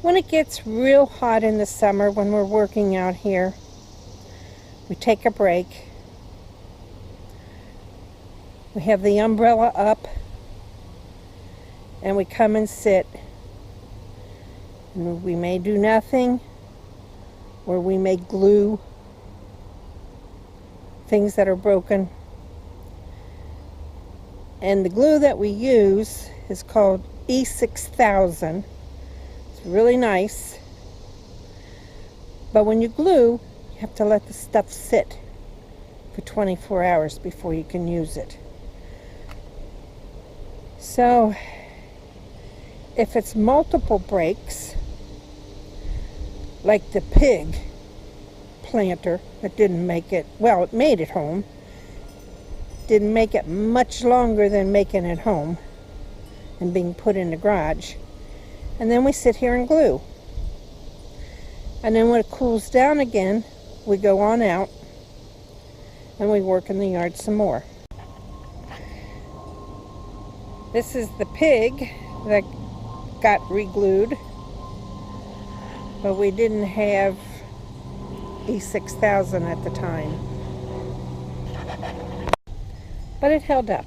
When it gets real hot in the summer when we're working out here, we take a break. We have the umbrella up and we come and sit. And we may do nothing, or we may glue things that are broken. And the glue that we use is called E6000. It's really nice. But when you glue, you have to let the stuff sit for 24 hours before you can use it. So, if it's multiple breaks, like the pig planter that didn't make it, well, it made it home, didn't make it much longer than making it home and being put in the garage. And then we sit here and glue. And then when it cools down again, we go on out and we work in the yard some more. This is the pig that got re-glued, but we didn't have E6000 at the time. But it held up.